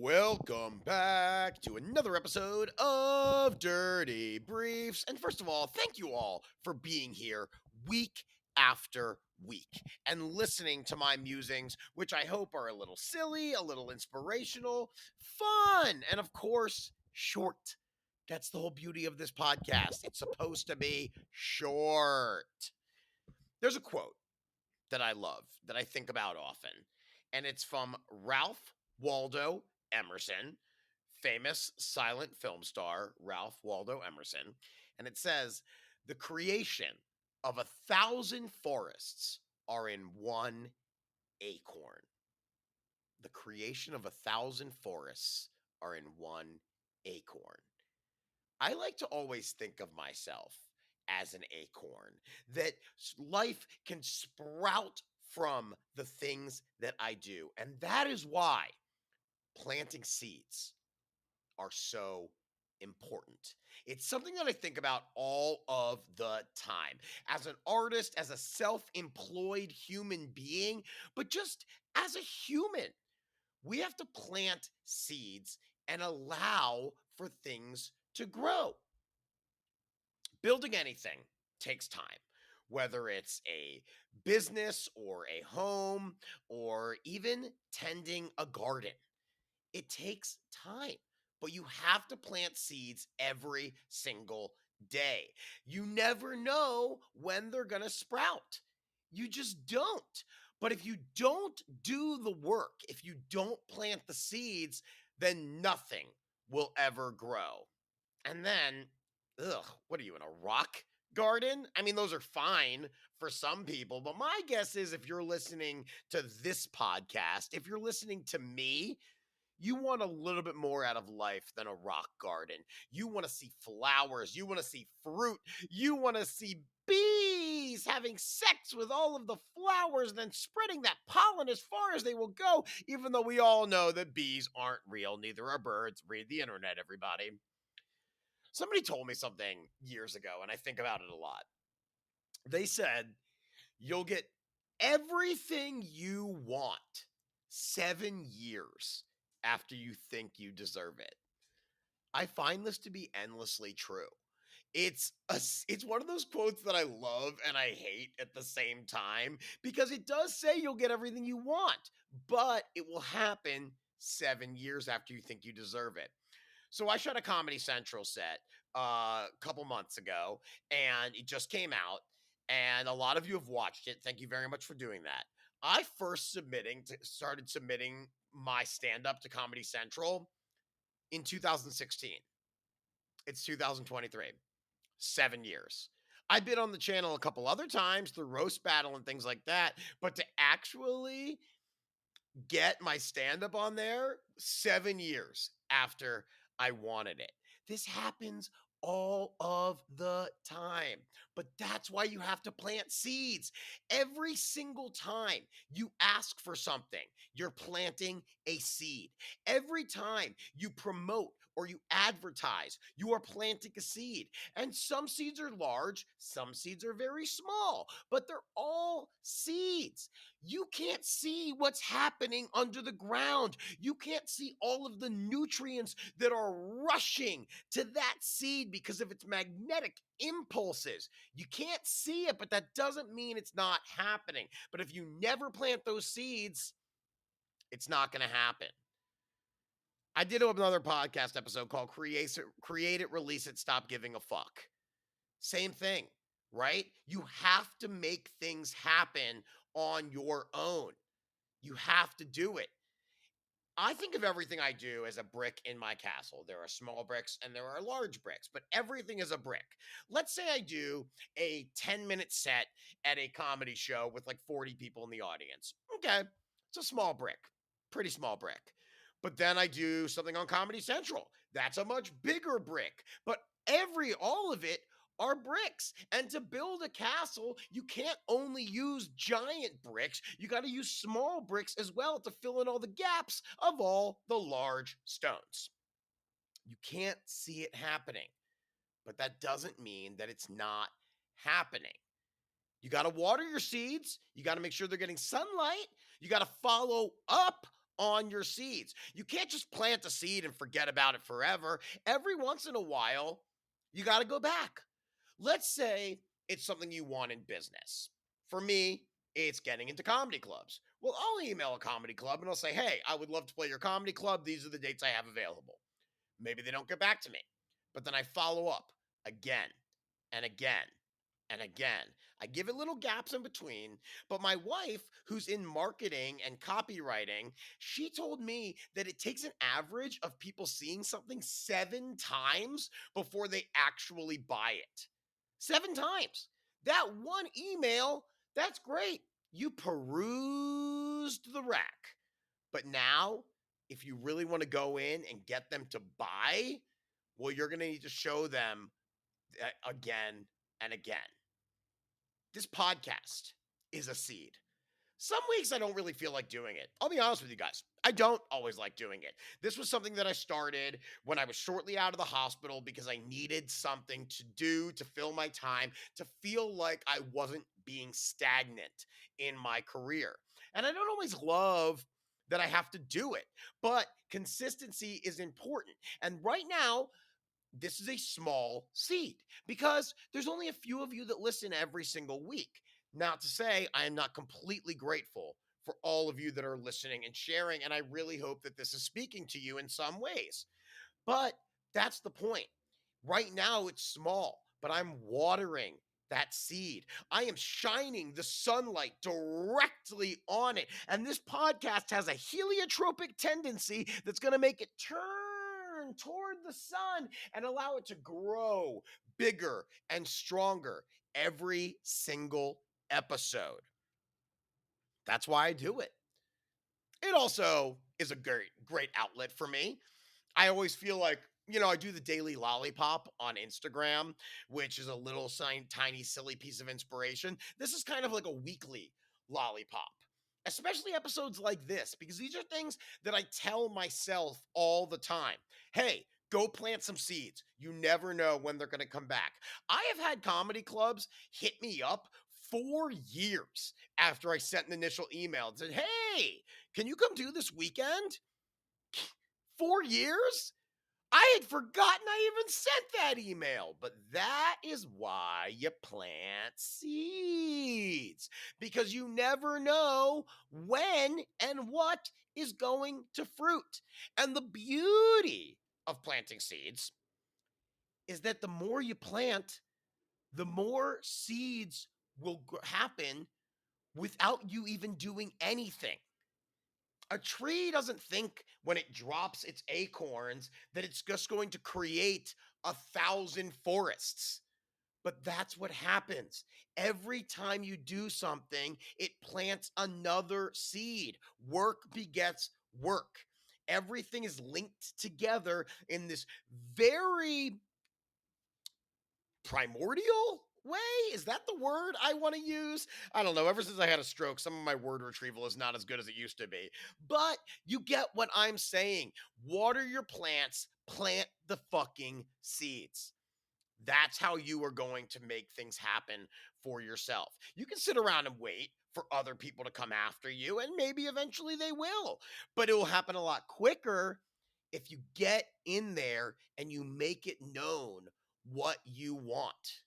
Welcome back to another episode of Dirty Briefs. And first of all, thank you all for being here week after week and listening to my musings, which I hope are a little silly, a little inspirational, fun, and of course, short. That's the whole beauty of this podcast. It's supposed to be short. There's a quote that I love, that I think about often. And it's from Ralph Waldo Emerson, famous silent film star Ralph Waldo Emerson. And it says, "The creation of 1,000 forests are in one acorn." The creation of 1,000 forests are in one acorn. I like to always think of myself as an acorn, that life can sprout from the things that I do. And that is why planting seeds are so important. It's something that I think about all of the time as an artist, as a self employed human being, but just as a human. We have to plant seeds and allow for things to grow. Building anything takes time, whether it's a business or a home or even tending a garden. It takes time, but you have to plant seeds every single day. You never know when they're going to sprout. You just don't. But if you don't do the work, if you don't plant the seeds, then nothing will ever grow. And then, what are you in a rock garden? I mean, those are fine for some people, but my guess is if you're listening to this podcast, if you're listening to me, you want a little bit more out of life than a rock garden. You want to see flowers, you want to see fruit, you want to see bees having sex with all of the flowers and then spreading that pollen as far as they will go, even though we all know that bees aren't real, neither are birds. Read the internet, everybody. Somebody told me something years ago, and I think about it a lot. They said, you'll get everything you want 7 years after you think you deserve it. I find this to be endlessly true. It's one of those quotes that I love and I hate at the same time because it does say you'll get everything you want, but it will happen 7 years after you think you deserve it. So I shot a Comedy Central set a couple months ago, and it just came out, and a lot of you have watched it. Thank you very much for doing that. I first started submitting my stand up to Comedy Central in 2016. It's 2023. 7 years. I've been on the channel a couple other times through Roast Battle and things like that, but to actually get my stand up on there 7 years after I wanted it. This happens all of the time. But that's why you have to plant seeds. Every single time you ask for something, you're planting a seed. Every time you promote or you advertise, you are planting a seed. And some seeds are large, some seeds are very small, but they're all seeds. You can't see what's happening under the ground. You can't see all of the nutrients that are rushing to that seed because of its magnetic impulses. You can't see it, but that doesn't mean it's not happening. But if you never plant those seeds, it's not going to happen. I did another podcast episode called Create It, Release It, Stop Giving a Fuck. Same thing, right? You have to make things happen on your own. You have to do it. I think of everything I do as a brick in my castle. There are small bricks and there are large bricks, but everything is a brick. Let's say I do a 10-minute set at a comedy show with like 40 people in the audience. Okay, it's a small brick, pretty small brick. But then I do something on Comedy Central. That's a much bigger brick. But all of it are bricks. And to build a castle, you can't only use giant bricks. You got to use small bricks as well to fill in all the gaps of all the large stones. You can't see it happening, but that doesn't mean that it's not happening. You got to water your seeds. You got to make sure they're getting sunlight. You got to follow up on your seeds. You can't just plant a seed and forget about it forever. Every once in a while, you got to go back. Let's say it's something you want in business. For me, it's getting into comedy clubs. Well, I'll email a comedy club and I'll say, hey, I would love to play your comedy club. These are the dates I have available. Maybe they don't get back to me, but then I follow up again and again and again. I give it little gaps in between. But my wife, who's in marketing and copywriting, she told me that it takes an average of people seeing something 7 times before they actually buy it. 7 times. That one email, that's great. You perused the rack. But now, if you really want to go in and get them to buy, well, you're going to need to show them again and again. This podcast is a seed. Some weeks I don't really feel like doing it. I'll be honest with you guys. I don't always like doing it. This was something that I started when I was shortly out of the hospital because I needed something to do to fill my time, to feel like I wasn't being stagnant in my career. And I don't always love that I have to do it, but consistency is important. And right now, this is a small seed because there's only a few of you that listen every single week. Not to say I am not completely grateful for all of you that are listening and sharing, and I really hope that this is speaking to you in some ways. But that's the point. Right now, it's small, but I'm watering that seed. I am shining the sunlight directly on it. And this podcast has a heliotropic tendency that's going to make it turn toward the sun and allow it to grow bigger and stronger every single episode. That's why I do it. It also is a great outlet for me. I always feel like, I do the daily lollipop on Instagram, which is a little tiny, silly piece of inspiration. This is kind of like a weekly lollipop, especially episodes like this, because these are things that I tell myself all the time. Hey, go plant some seeds. You never know when they're going to come back. I have had comedy clubs hit me up 4 years after I sent an initial email and said, hey, can you come do this weekend? 4 years? I had forgotten I even sent that email, but that is why you plant seeds, because you never know when and what is going to fruit. And the beauty of planting seeds is that the more you plant, the more seeds will happen without you even doing anything. A tree doesn't think when it drops its acorns that it's just going to create 1,000 forests. But that's what happens. Every time you do something, it plants another seed. Work begets work. Everything is linked together in this very primordial way. Is that the word I want to use? I don't know. Ever since I had a stroke, some of my word retrieval is not as good as it used to be. But you get what I'm saying. Water your plants, plant the fucking seeds. That's how you are going to make things happen for yourself. You can sit around and wait for other people to come after you, and maybe eventually they will, but it will happen a lot quicker if you get in there and you make it known what you want.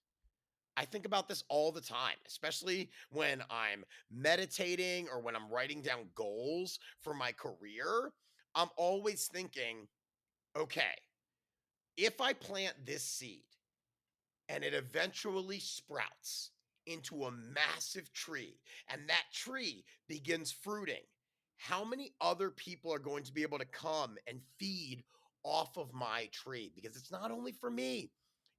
I think about this all the time, especially when I'm meditating or when I'm writing down goals for my career. I'm always thinking, okay, if I plant this seed and it eventually sprouts into a massive tree, and that tree begins fruiting, how many other people are going to be able to come and feed off of my tree? Because it's not only for me,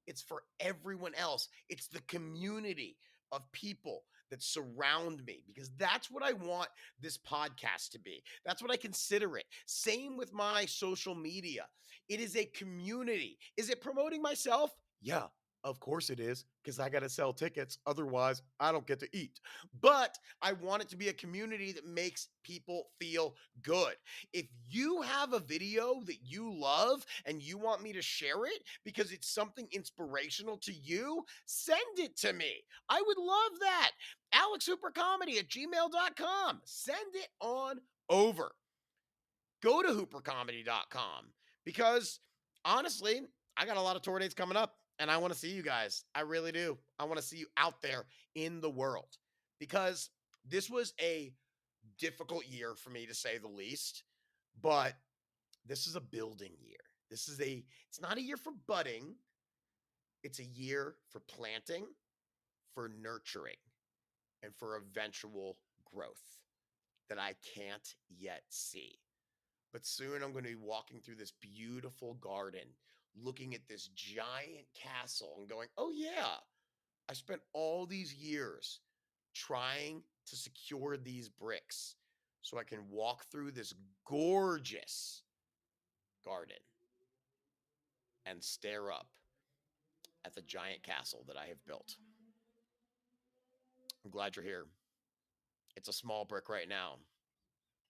it's for everyone else. It's the community of people that surround me, because that's what I want this podcast to be. That's what I consider it. Same with my social media. It is a community. Is it promoting myself? Yeah, of course it is, because I got to sell tickets. Otherwise, I don't get to eat. But I want it to be a community that makes people feel good. If you have a video that you love and you want me to share it because it's something inspirational to you, send it to me. I would love that. AlexHooperComedy@gmail.com. Send it on over. go to hoopercomedy.com because honestly, I got a lot of tour dates coming up and I want to see you guys. I really do. I want to see you out there in the world because this was a difficult year for me to say the least, but this is a building year. It's not a year for budding, it's a year for planting, for nurturing, and for eventual growth that I can't yet see. But soon I'm going to be walking through this beautiful garden, looking at this giant castle and going, oh, yeah, I spent all these years trying to secure these bricks so I can walk through this gorgeous garden and stare up at the giant castle that I have built. I'm glad you're here. It's a small brick right now,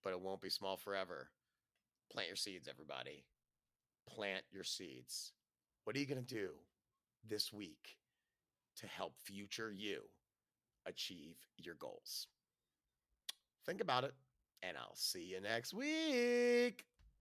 but it won't be small forever. Plant your seeds, everybody. Plant your seeds. What are you going to do this week to help future you achieve your goals? Think about it, and I'll see you next week.